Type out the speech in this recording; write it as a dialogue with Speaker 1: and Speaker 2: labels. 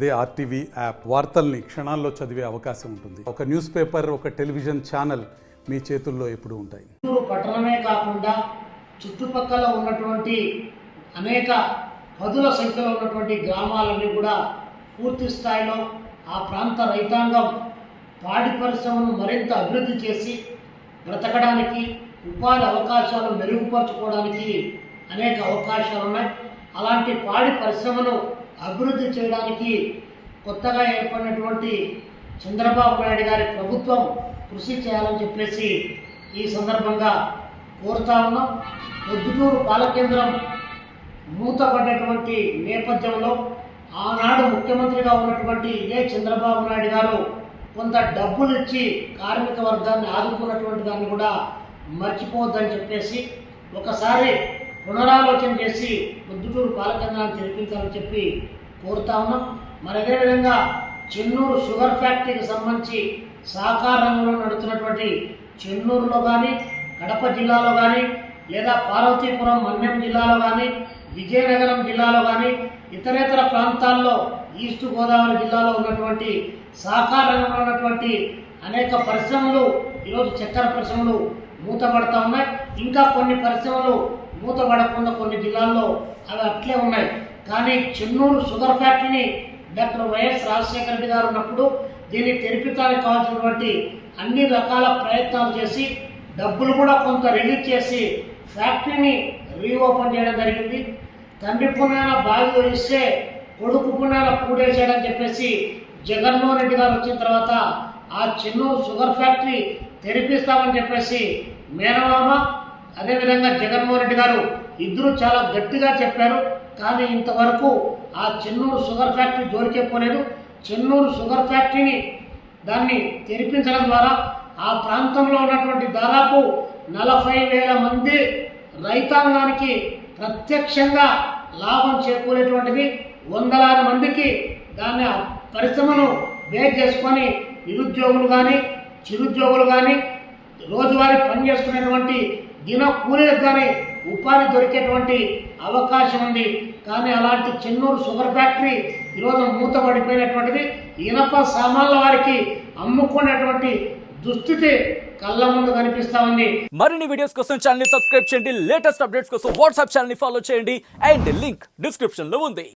Speaker 1: అదే RTV app వార్తల్ని క్షణాల్లో చదివే అవకాశం ఉంటుంది. ఒక న్యూస్ పేపర్, ఒక టెలివిజన్ ఛానల్ మీ చేతుల్లో ఎప్పుడూ ఉంటాయి.
Speaker 2: పట్టణమే కాకుండా చుట్టుపక్కల ఉన్నటువంటి అనేక పదుల సంఖ్యలో ఉన్నటువంటి గ్రామాలన్నీ కూడా పూర్తి స్థాయిలో ఆ ప్రాంత రైతాంగం పాడి పరిశ్రమను మరింత అభివృద్ధి చేసి బ్రతకడానికి, ఉపాధి అవకాశాలు మెరుగుపరచుకోవడానికి అనేక అవకాశాలు ఉన్నాయి. అలాంటి పాడి పరిశ్రమను అభివృద్ధి చేయడానికి కొత్తగా ఏర్పడినటువంటి చంద్రబాబు నాయుడు గారి ప్రభుత్వం కృషి చేయాలని చెప్పేసి ఈ సందర్భంగా కోరుతా ఉన్నాం. పొద్దుటూరు పాలకేంద్రం మూతపడ్డటువంటి నేపథ్యంలో ఆనాడు ముఖ్యమంత్రిగా ఉన్నటువంటి ఇదే చంద్రబాబు నాయుడు గారు కొంత డబ్బులు ఇచ్చి కార్మిక వర్గాన్ని ఆదుకున్నటువంటి దాన్ని కూడా మర్చిపోవద్దని చెప్పేసి ఒకసారి పునరాలోచన చేసి పొద్దుటూరు పాలకేంద్రాన్ని తెరిపించాలని చెప్పి కోరుతా ఉన్నాం. మరి అదేవిధంగా చెన్నూరు షుగర్ ఫ్యాక్టరీకి సంబంధించి సహకార రంగంలో నడుస్తున్నటువంటి చెన్నూరులో కానీ, కడప జిల్లాలో కానీ, లేదా పార్వతీపురం మన్యం జిల్లాలో కానీ, విజయనగరం జిల్లాలో కానీ, ఇతరేతర ప్రాంతాల్లో ఈస్ట్ గోదావరి జిల్లాలో ఉన్నటువంటి సహకార రంగంలో ఉన్నటువంటి అనేక పరిశ్రమలు ఈరోజు చక్కెర పరిశ్రమలు మూతపడతా ఉన్నాయి. ఇంకా కొన్ని పరిశ్రమలు మూతపడకుండా కొన్ని జిల్లాల్లో అవి అట్లే ఉన్నాయి. కానీ చెన్నూరు షుగర్ ఫ్యాక్టరీని డాక్టర్ వైఎస్ రాజశేఖర రెడ్డి గారు ఉన్నప్పుడు దీన్ని తెరిపించడానికి కావాల్సినటువంటి అన్ని రకాల ప్రయత్నాలు చేసి డబ్బులు కూడా కొంత రిలీజ్ చేసి ఫ్యాక్టరీని రీఓపెన్ చేయడం జరిగింది. తండ్రి పుణ్యాన బావిలో ఇస్తే కొడుకు పుణ్యాన పూడేసాడని చెప్పేసి జగన్మోహన్ రెడ్డి గారు వచ్చిన తర్వాత ఆ చెన్నూరు షుగర్ ఫ్యాక్టరీ తెరిపిస్తామని చెప్పేసి మేనమామ అదేవిధంగా జగన్మోహన్ రెడ్డి గారు ఇద్దరు చాలా గట్టిగా చెప్పారు. కానీ ఇంతవరకు ఆ చెన్నూరు షుగర్ ఫ్యాక్టరీ జోలికే పోలేదు. చెన్నూరు షుగర్ ఫ్యాక్టరీని దాన్ని తెరిపించడం ద్వారా ఆ ప్రాంతంలో ఉన్నటువంటి దాదాపు 40,000 మంది రైతాంగానికి ప్రత్యక్షంగా లాభం చేకూరేటువంటిది. వందలాది మందికి దాన్ని పరిశ్రమను బేస్ చేసుకొని నిరుద్యోగులు కానీ, చిరుద్యోగులు కానీ, రోజువారీ పనిచేసుకునేటువంటి దిన కూలీలకు కానీ ఉపాధి దొరికేటువంటి అవకాశం ఉంది. కానీ అలాంటి చెన్నూరు షుగర్ ఫ్యాక్టరీ ఈరోజు మూతపడిపోయినటువంటిది. ఇనప సామాన్ల వారికి అమ్ముకునేటువంటి దుస్థితి కళ్ళ ముందు కనిపిస్తా ఉంది.
Speaker 3: మరిన్ని వీడియోస్ కోసం ఛానల్ ని సబ్స్క్రైబ్ చేయండి. లేటెస్ట్ అప్డేట్స్ కోసం వాట్సాప్ ఛానల్ ని ఫాలో చేయండి. అండ్ లింక్ డిస్క్రిప్షన్ లో ఉంది.